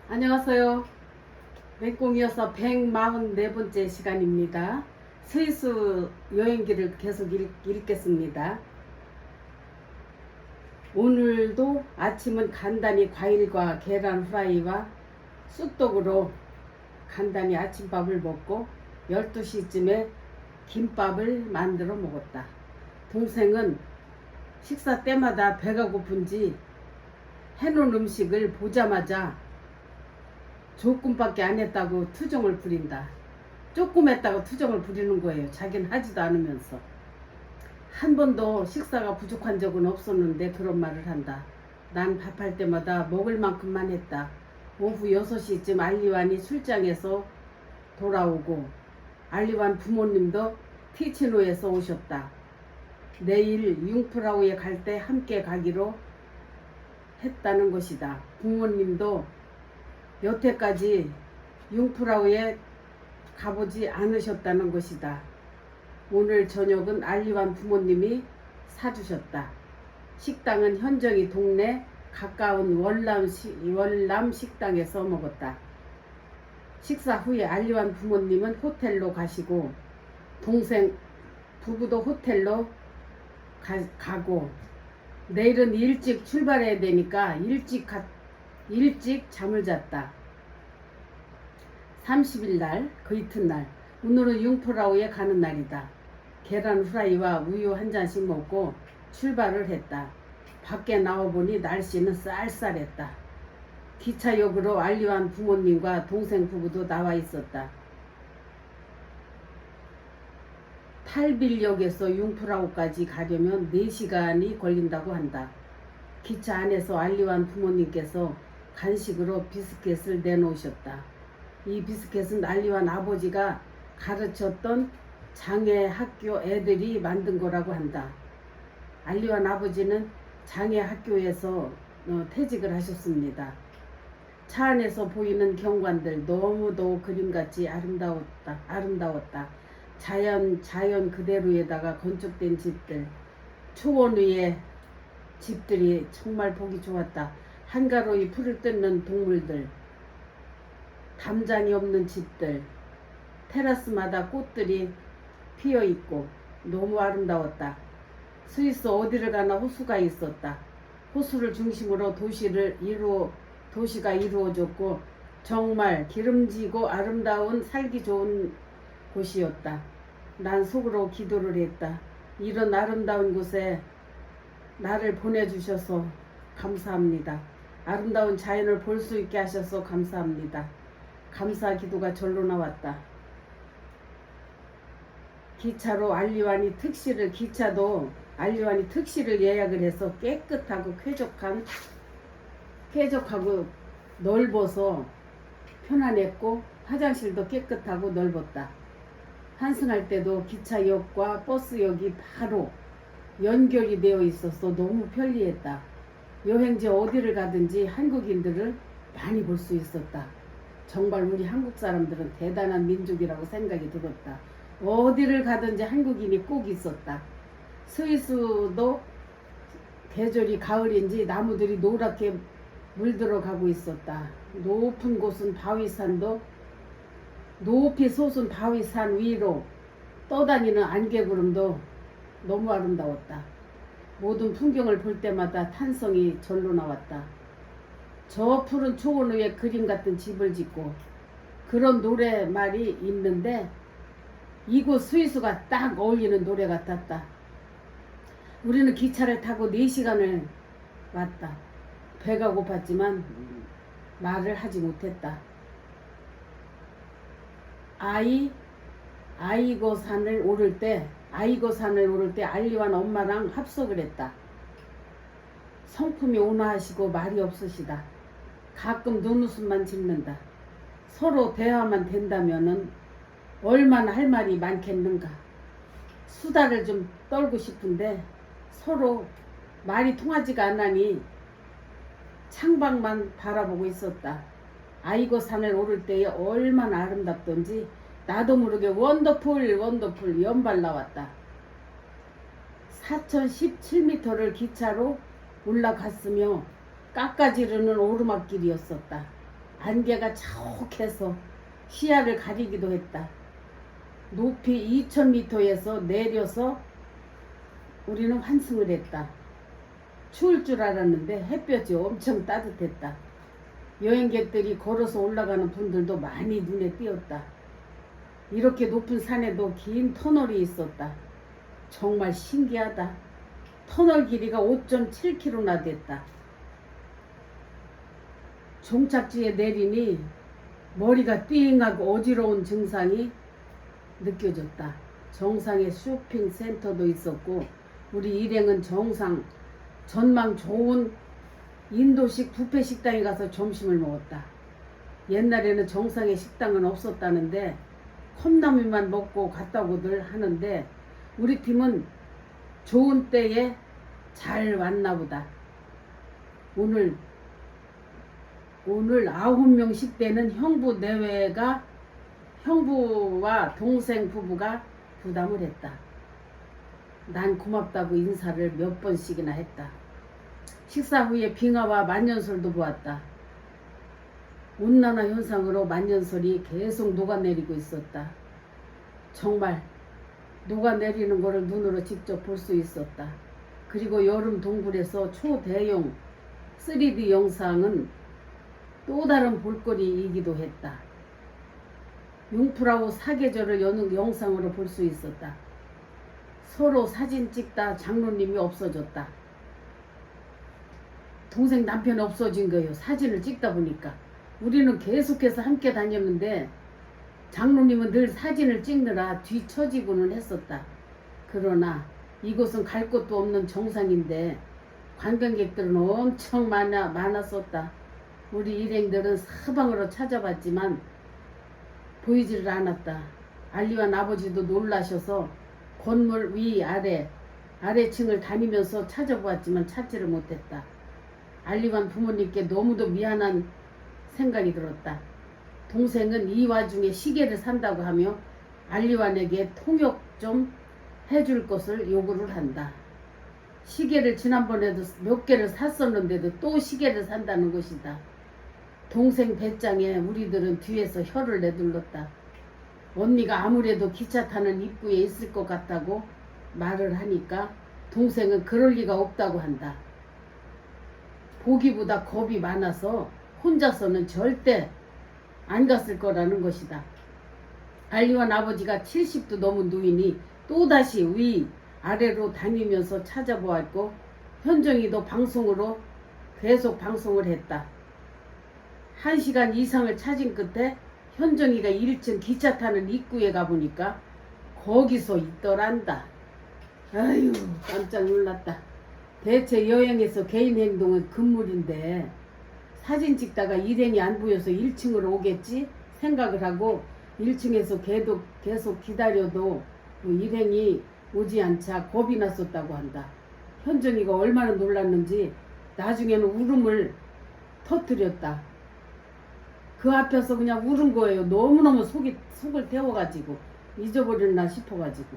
안녕하세요. 맹꽁이어서 144번째 시간입니다. 스위스 여행기를 계속 읽겠습니다. 오늘도 아침은 간단히 과일과 계란 후라이와 쑥떡으로 간단히 아침밥을 먹고 12시쯤에 김밥을 만들어 먹었다. 동생은 식사 때마다 배가 고픈지 해놓은 음식을 보자마자 조금밖에 안 했다고 투정을 부린다. 조금 했다고 투정을 부리는 거예요. 자기는 하지도 않으면서. 한 번도 식사가 부족한 적은 없었는데 그런 말을 한다. 난 밥할 때마다 먹을 만큼만 했다. 오후 6시쯤 알리완이 출장에서 돌아오고 알리완 부모님도 티치노에서 오셨다. 내일 융프라우에 갈 때 함께 가기로 했다는 것이다. 부모님도 여태까지 융프라우에 가보지 않으셨다는 것이다. 오늘 저녁은 알리완 부모님이 사주셨다. 식당은 현정이 동네 가까운 월남 식당에서 먹었다. 식사 후에 알리완 부모님은 호텔로 가시고 동생 부부도 호텔로 가고 내일은 일찍 출발해야 되니까 일찍 잠을 잤다. 30일 날, 그 이튿날, 오늘은 융프라우에 가는 날이다. 계란 후라이와 우유 한 잔씩 먹고 출발을 했다. 밖에 나와보니 날씨는 쌀쌀했다. 기차역으로 알리완 부모님과 동생 부부도 나와 있었다. 탈빌역에서 융프라우까지 가려면 4시간이 걸린다고 한다. 기차 안에서 알리완 부모님께서 간식으로 비스켓을 내놓으셨다. 이 비스켓은 알리완 아버지가 가르쳤던 장애 학교 애들이 만든 거라고 한다. 알리완 아버지는 장애 학교에서 퇴직을 하셨습니다. 차 안에서 보이는 경관들 너무도 그림같이 아름다웠다. 자연 그대로에다가 건축된 집들, 초원 위에 집들이 정말 보기 좋았다. 한가로이 풀을 뜯는 동물들, 담장이 없는 집들, 테라스마다 꽃들이 피어있고 너무 아름다웠다. 스위스 어디를 가나 호수가 있었다. 호수를 중심으로 도시가 이루어졌고 정말 기름지고 아름다운 살기 좋은 곳이었다. 난 속으로 기도를 했다. 이런 아름다운 곳에 나를 보내주셔서 감사합니다. 아름다운 자연을 볼 수 있게 하셔서 감사합니다. 감사 기도가 절로 나왔다. 기차도 알리완이 특시를 예약을 해서 깨끗하고 쾌적하고 넓어서 편안했고 화장실도 깨끗하고 넓었다. 환승할 때도 기차역과 버스역이 바로 연결이 되어 있어서 너무 편리했다. 여행지 어디를 가든지 한국인들을 많이 볼 수 있었다. 정말 우리 한국 사람들은 대단한 민족이라고 생각이 들었다. 어디를 가든지 한국인이 꼭 있었다. 스위스도 계절이 가을인지 나무들이 노랗게 물들어가고 있었다. 높이 솟은 바위산 위로 떠다니는 안개구름도 너무 아름다웠다. 모든 풍경을 볼 때마다 탄성이 절로 나왔다. 저 푸른 초원 위에 그림 같은 집을 짓고 그런 노래말이 있는데 이곳 스위스가 딱 어울리는 노래 같았다. 우리는 기차를 타고 4시간을 왔다. 배가 고팠지만 말을 하지 못했다. 아이고산을 오를 때 알리완 엄마랑 합석을 했다. 성품이 온화하시고 말이 없으시다. 가끔 눈웃음만 짓는다. 서로 대화만 된다면은 얼마나 할 말이 많겠는가. 수다를 좀 떨고 싶은데 서로 말이 통하지가 않으니 창밖만 바라보고 있었다. 아이고산을 오를 때에 얼마나 아름답던지 나도 모르게 원더풀 연발 나왔다. 4017m를 기차로 올라갔으며 깎아지르는 오르막길이었었다. 안개가 자욱해서 시야를 가리기도 했다. 높이 2000m에서 내려서 우리는 환승을 했다. 추울 줄 알았는데 햇볕이 엄청 따뜻했다. 여행객들이 걸어서 올라가는 분들도 많이 눈에 띄었다. 이렇게 높은 산에도 긴 터널이 있었다. 정말 신기하다. 터널 길이가 5.7km나 됐다. 종착지에 내리니 머리가 띵하고 어지러운 증상이 느껴졌다. 정상에 쇼핑센터도 있었고 우리 일행은 정상 전망 좋은 인도식 뷔페 식당에 가서 점심을 먹었다. 옛날에는 정상에 식당은 없었다는데 컵라면만 먹고 갔다고들 하는데 우리 팀은 좋은 때에 잘 왔나 보다. 오늘 9명씩 되는 형부 내외가 형부와 동생 부부가 부담을 했다. 난 고맙다고 인사를 몇 번씩이나 했다. 식사 후에 빙하와 만년설도 보았다. 온난화 현상으로 만년설이 계속 녹아내리고 있었다. 정말 녹아내리는 것을 눈으로 직접 볼 수 있었다. 그리고 여름 동굴에서 초대형 3D 영상은 또 다른 볼거리이기도 했다. 융프라우 사계절을 여는 영상으로 볼 수 있었다. 서로 사진 찍다 장로님이 없어졌다. 동생 남편이 없어진 거예요. 사진을 찍다 보니까. 우리는 계속해서 함께 다녔는데 장로님은 늘 사진을 찍느라 뒤처지고는 했었다. 그러나 이곳은 갈 곳도 없는 정상인데 관광객들은 엄청 많았었다. 우리 일행들은 사방으로 찾아봤지만 보이지를 않았다. 알리완 아버지도 놀라셔서 건물 위 아래층을 다니면서 찾아보았지만 찾지를 못했다. 알리완 부모님께 너무도 미안한 생각이 들었다. 동생은 이 와중에 시계를 산다고 하며 알리완에게 통역 좀 해줄 것을 요구를 한다. 시계를 지난번에도 몇 개를 샀었는데도 또 시계를 산다는 것이다. 동생 배짱에 우리들은 뒤에서 혀를 내둘렀다. 언니가 아무래도 기차 타는 입구에 있을 것 같다고 말을 하니까 동생은 그럴 리가 없다고 한다. 보기보다 겁이 많아서 혼자서는 절대 안 갔을 거라는 것이다. 알리완 아버지가 70도 넘은 노인이 또다시 위 아래로 다니면서 찾아보았고 현정이도 방송으로 계속 방송을 했다. 1시간 이상을 찾은 끝에 현정이가 1층 기차 타는 입구에 가보니까 거기서 있더란다. 아유, 깜짝 놀랐다. 대체 여행에서 개인 행동은 금물인데 사진 찍다가 일행이 안 보여서 1층으로 오겠지 생각을 하고 1층에서 계속 기다려도 일행이 오지 않자 겁이 났었다고 한다. 현정이가 얼마나 놀랐는지 나중에는 울음을 터뜨렸다. 그 앞에서 그냥 울은 거예요. 너무너무 속을 태워가지고 잊어버렸나 싶어가지고.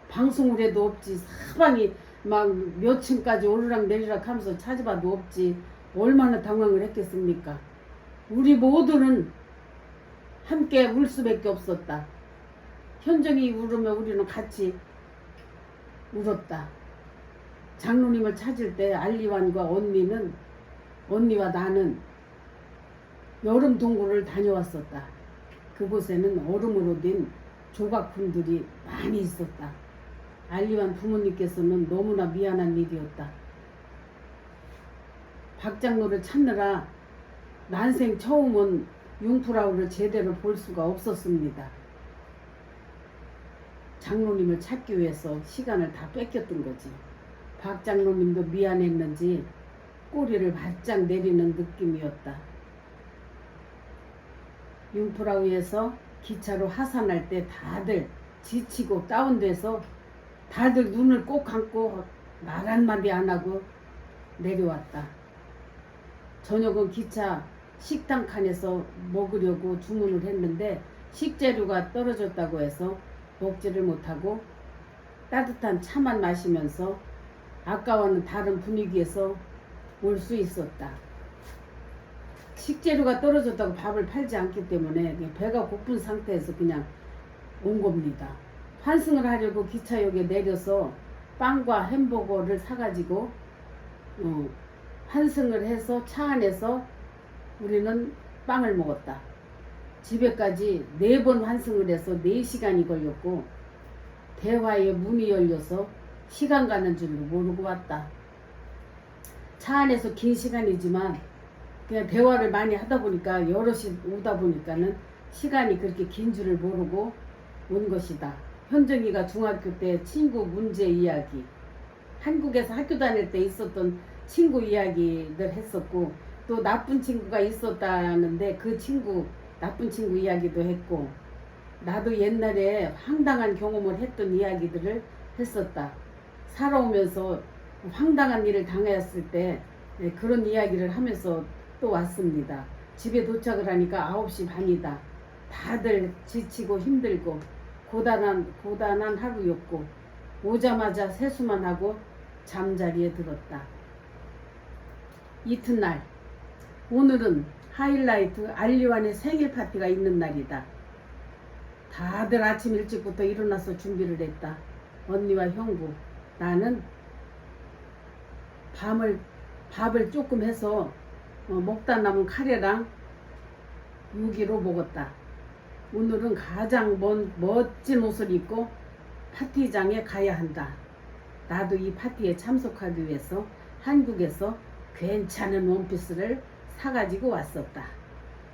방송을 해도 없지. 사방이 막 몇 층까지 오르락 내리락 하면서 찾아봐도 없지. 얼마나 당황을 했겠습니까. 우리 모두는 함께 울 수밖에 없었다. 현정이 울으면 우리는 같이 울었다. 장로님을 찾을 때 알리완과 언니와 나는 여름 동굴을 다녀왔었다. 그곳에는 얼음으로 된 조각품들이 많이 있었다. 알리완 부모님께서는 너무나 미안한 일이었다. 박장로를 찾느라 난생 처음 온 융프라우를 제대로 볼 수가 없었습니다. 장로님을 찾기 위해서 시간을 다 뺏겼던 거지. 박장로님도 미안했는지 꼬리를 바짝 내리는 느낌이었다. 융프라우에서 기차로 하산할 때 다들 지치고 다운돼서 다들 눈을 꼭 감고 말 한마디 안 하고 내려왔다. 저녁은 기차 식당 칸에서 먹으려고 주문을 했는데 식재료가 떨어졌다고 해서 먹지를 못하고 따뜻한 차만 마시면서 아까와는 다른 분위기에서 올 수 있었다. 식재료가 떨어졌다고 밥을 팔지 않기 때문에 그냥 배가 고픈 상태에서 그냥 온 겁니다. 환승을 하려고 기차역에 내려서 빵과 햄버거를 사가지고 환승을 해서 차 안에서 우리는 빵을 먹었다. 집에까지 4번 환승을 해서 4시간이 걸렸고 대화의 문이 열려서 시간 가는 줄도 모르고 왔다. 차 안에서 긴 시간이지만 그냥 대화를 많이 하다 보니까 여럿이 오다 보니까는 시간이 그렇게 긴 줄을 모르고 온 것이다. 현정이가 중학교 때 친구 문제 이야기, 한국에서 학교 다닐 때 있었던 친구 이야기를 했었고, 또 나쁜 친구가 있었다는데 그 친구 나쁜 친구 이야기도 했고, 나도 옛날에 황당한 경험을 했던 이야기들을 했었다. 살아오면서 황당한 일을 당했을 때 그런 이야기를 하면서 또 왔습니다. 집에 도착을 하니까 9시 반이다. 다들 지치고 힘들고 고단한 하루였고, 오자마자 세수만 하고 잠자리에 들었다. 이튿날, 오늘은 하이라이트 알리완의 생일 파티가 있는 날이다. 다들 아침 일찍부터 일어나서 준비를 했다. 언니와 형부, 나는 밥을 조금 해서 먹다 남은 카레랑 유기로 먹었다. 오늘은 가장 멋진 옷을 입고 파티장에 가야 한다. 나도 이 파티에 참석하기 위해서 한국에서 괜찮은 원피스를 사가지고 왔었다.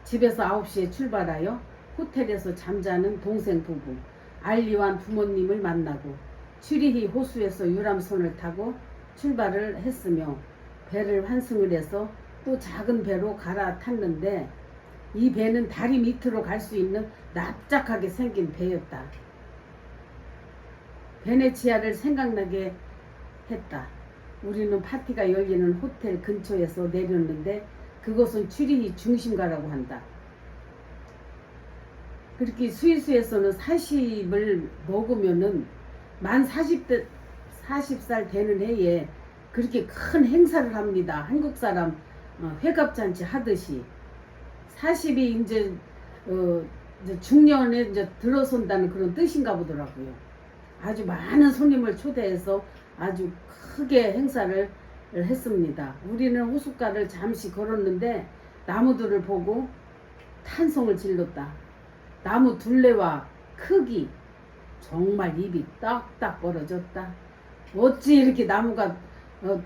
집에서 9시에 출발하여 호텔에서 잠자는 동생 부부, 알리완 부모님을 만나고 취리히 호수에서 유람선을 타고 출발을 했으며 배를 환승을 해서 또 작은 배로 갈아탔는데, 이 배는 다리 밑으로 갈 수 있는 납작하게 생긴 배였다. 베네치아를 생각나게 했다. 우리는 파티가 열리는 호텔 근처에서 내렸는데 그곳은 취리히 중심가라고 한다. 그렇게 스위스에서는 40을 먹으면은 만 40살 되는 해에 그렇게 큰 행사를 합니다. 한국 사람 회갑잔치 하듯이 40이 이제 중년에 이제 들어선다는 그런 뜻인가 보더라고요. 아주 많은 손님을 초대해서 아주 크게 행사를 했습니다. 우리는 호숫가를 잠시 걸었는데 나무들을 보고 탄성을 질렀다. 나무 둘레와 크기, 정말 입이 딱딱 벌어졌다. 어찌 이렇게 나무가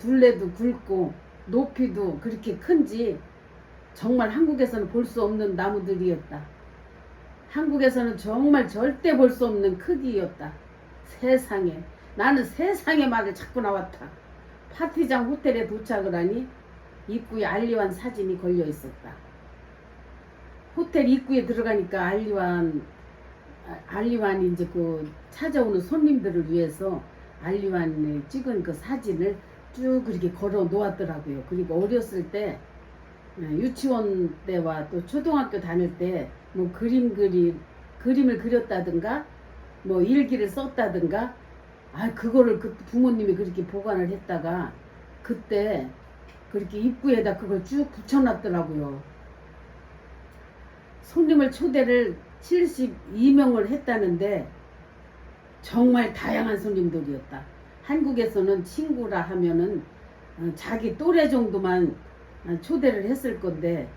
둘레도 굵고 높이도 그렇게 큰지 정말 한국에서는 볼 수 없는 나무들이었다. 한국에서는 정말 절대 볼 수 없는 크기였다. 세상에, 나는 세상의 말을 자꾸 나왔다. 파티장 호텔에 도착을 하니 입구에 알리완 사진이 걸려 있었다. 호텔 입구에 들어가니까 알리완이 이제 그 찾아오는 손님들을 위해서 알리완에 찍은 그 사진을 쭉 그렇게 걸어 놓았더라고요. 그리고 어렸을 때 유치원 때와 또 초등학교 다닐 때 뭐 그림을 그렸다든가 뭐 일기를 썼다든가, 그거를 그 부모님이 그렇게 보관을 했다가 그때 그렇게 입구에다 그걸 쭉 붙여놨더라고요. 손님을 초대를 72명을 했다는데 정말 다양한 손님들이었다. 한국에서는 친구라 하면은 자기 또래 정도만 초대를 했을 건데,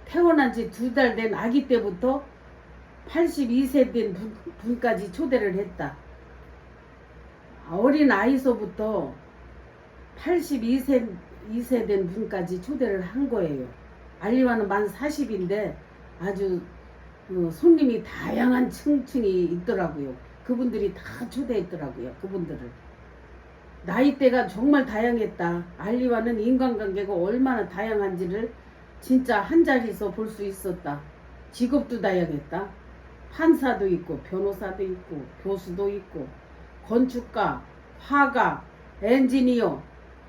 태어난 지 2달 된 아기 때부터 82세 된 분까지 초대를 했다. 어린 아이서부터 82세 된 분까지 초대를 한 거예요. 알리완은 만 40인데 아주 손님이 다양한 층층이 있더라고요. 그분들이 다 초대했더라고요. 그분들을. 나이대가 정말 다양했다. 알리완은 인간관계가 얼마나 다양한지를 진짜 한 자리에서 볼 수 있었다. 직업도 다양했다. 판사도 있고 변호사도 있고 교수도 있고 건축가, 화가, 엔지니어,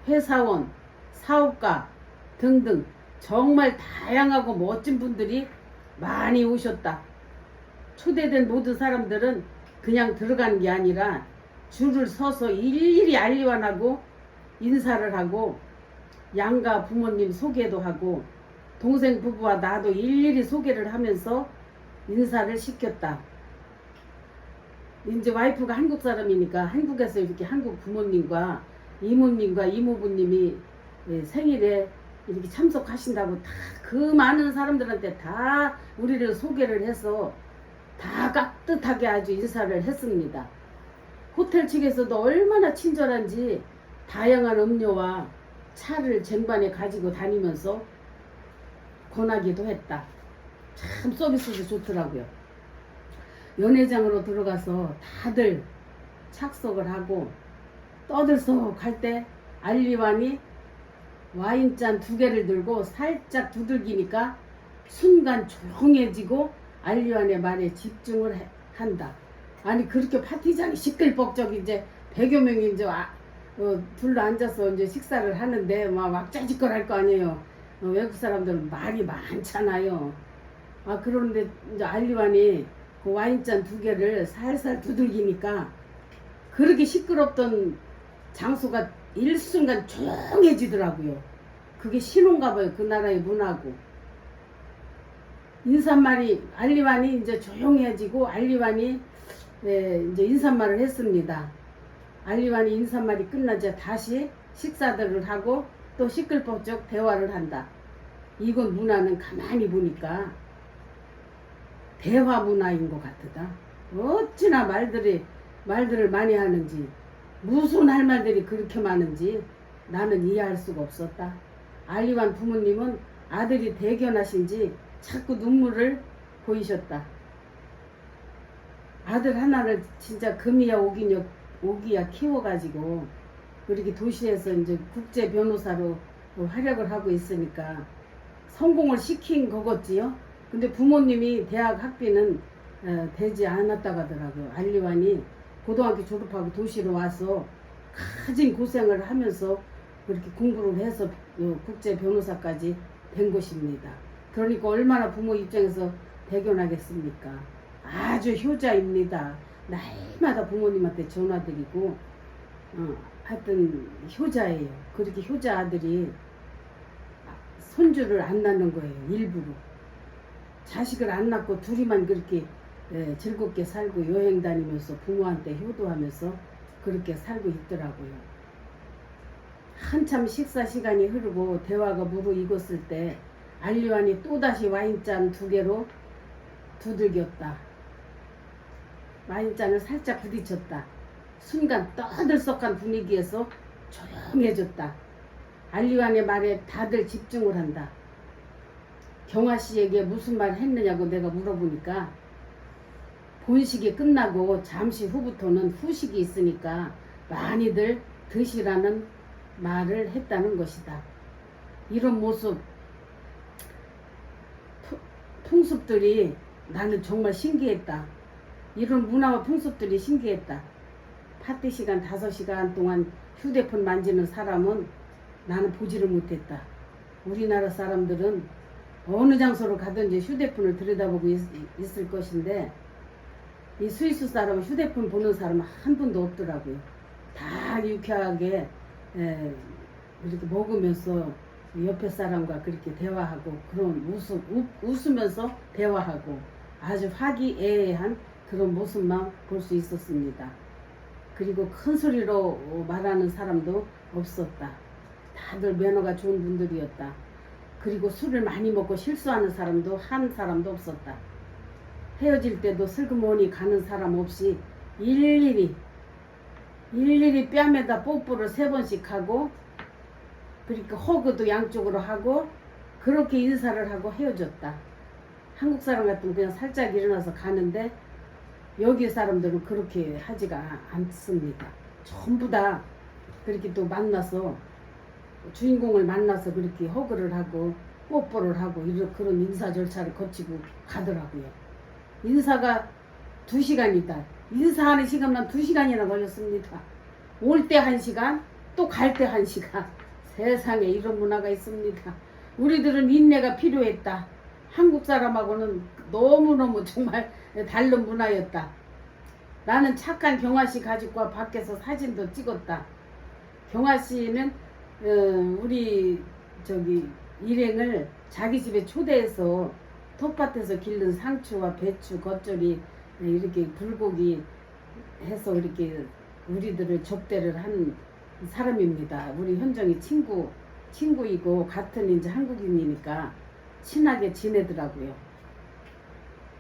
회사원, 사업가 등등 정말 다양하고 멋진 분들이 많이 오셨다. 초대된 모든 사람들은 그냥 들어가는 게 아니라 줄을 서서 일일이 알리완하고 인사를 하고 양가 부모님 소개도 하고 동생 부부와 나도 일일이 소개를 하면서 인사를 시켰다. 이제 와이프가 한국 사람이니까 한국에서 이렇게 한국 부모님과 이모님과 이모부님이 생일에 이렇게 참석하신다고 다 그 많은 사람들한테 다 우리를 소개를 해서 다 깍듯하게 아주 인사를 했습니다. 호텔 측에서도 얼마나 친절한지 다양한 음료와 차를 쟁반에 가지고 다니면서 권하기도 했다. 참 서비스도 좋더라고요. 연회장으로 들어가서 다들 착석을 하고 떠들썩 할 때 알리완이 와인잔 2개를 들고 살짝 두들기니까 순간 조용해지고 알리완의 말에 집중을 한다. 아니 그렇게 파티장이 시끌벅적 이제 100여 명이 이제 둘러 앉아서 이제 식사를 하는데 막 왁자지껄 할 거 아니에요. 외국 사람들은 말이 많잖아요. 그런데 이제 알리완이 그 와인잔 2개를 살살 두들기니까 그렇게 시끄럽던 장소가 일순간 조용해지더라고요. 그게 신호인가 봐요. 그 나라의 문화고. 인사말이 알리완이 이제 조용해지고 알리완이 이제 인사말을 했습니다. 알리완이 인사말이 끝나자 다시 식사들을 하고 또 시끌벅적 대화를 한다. 이건 문화는 가만히 보니까 대화 문화인 것 같다. 어찌나 말들을 많이 하는지 무슨 할 말들이 그렇게 많은지 나는 이해할 수가 없었다. 알리완 부모님은 아들이 대견하신지 자꾸 눈물을 보이셨다. 아들 하나를 진짜 금이야 오기야 키워가지고 그렇게 도시에서 이제 국제 변호사로 활약을 하고 있으니까 성공을 시킨 거겠지요. 근데 부모님이 대학 학비는 되지 않았다고 하더라고요. 알리완이 고등학교 졸업하고 도시로 와서 가진 고생을 하면서 그렇게 공부를 해서 국제 변호사까지 된 것입니다. 그러니까 얼마나 부모 입장에서 대견하겠습니까? 아주 효자입니다. 날마다 부모님한테 전화드리고 하여튼 효자예요. 그렇게 효자 아들이 손주를 안 낳는 거예요. 일부러. 자식을 안 낳고 둘이만 그렇게 즐겁게 살고 여행 다니면서 부모한테 효도하면서 그렇게 살고 있더라고요. 한참 식사 시간이 흐르고 대화가 무르익었을 때 알리완이 또다시 와인잔 2개로 두들겼다. 와인잔을 살짝 부딪혔다. 순간 떠들썩한 분위기에서 조용해졌다. 알리완의 말에 다들 집중을 한다. 경아씨에게 무슨 말 했느냐고 내가 물어보니까 본식이 끝나고 잠시 후부터는 후식이 있으니까 많이들 드시라는 말을 했다는 것이다. 이런 모습, 풍습들이 나는 정말 신기했다. 이런 문화와 풍습들이 신기했다. 파티 시간 5시간 동안 휴대폰 만지는 사람은 나는 보지를 못했다. 우리나라 사람들은 어느 장소로 가든지 휴대폰을 들여다보고 있을 것인데 이 스위스 사람은 휴대폰 보는 사람은 한 분도 없더라고요. 다 유쾌하게 이렇게 먹으면서 옆에 사람과 그렇게 대화하고 그런 웃으면서 대화하고 아주 화기애애한 그런 모습만 볼 수 있었습니다. 그리고 큰 소리로 말하는 사람도 없었다. 다들 매너가 좋은 분들이었다. 그리고 술을 많이 먹고 실수하는 사람도 한 사람도 없었다. 헤어질 때도 슬그머니 가는 사람 없이 일일이 뺨에다 뽀뽀를 3번씩 하고 그러니까 허그도 양쪽으로 하고 그렇게 인사를 하고 헤어졌다. 한국 사람 같으면 그냥 살짝 일어나서 가는데 여기 사람들은 그렇게 하지가 않습니다. 전부 다 그렇게 또 만나서 주인공을 만나서 그렇게 허그를 하고 뽀뽀를 하고 이런 그런 인사 절차를 거치고 가더라고요. 인사가 2시간이다. 인사하는 시간만 2시간이나 걸렸습니다. 올 때 1시간, 또 갈 때 1시간. 세상에 이런 문화가 있습니다. 우리들은 인내가 필요했다. 한국 사람하고는 너무너무 정말 다른 문화였다. 나는 착한 경아씨 가족과 밖에서 사진도 찍었다. 경아씨는 우리 일행을 자기 집에 초대해서 텃밭에서 기른 상추와 배추, 겉절이 이렇게 불고기 해서 이렇게 우리들을 접대를 한 사람입니다. 우리 현정이 친구이고 같은 이제 한국인이니까 친하게 지내더라고요.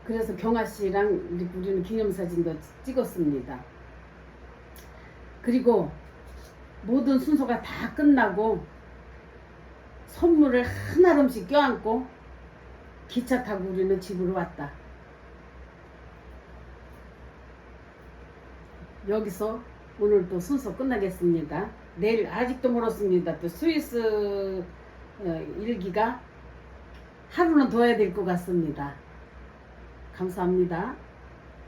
그래서 경아 씨랑 우리는 기념사진도 찍었습니다. 그리고 모든 순서가 다 끝나고 선물을 하나름씩 껴안고 기차 타고 우리는 집으로 왔다. 여기서 오늘 또 순서 끝나겠습니다. 내일 아직도 멀었습니다. 또 스위스 일기가 하루는 더 해야 될 것 같습니다. 감사합니다.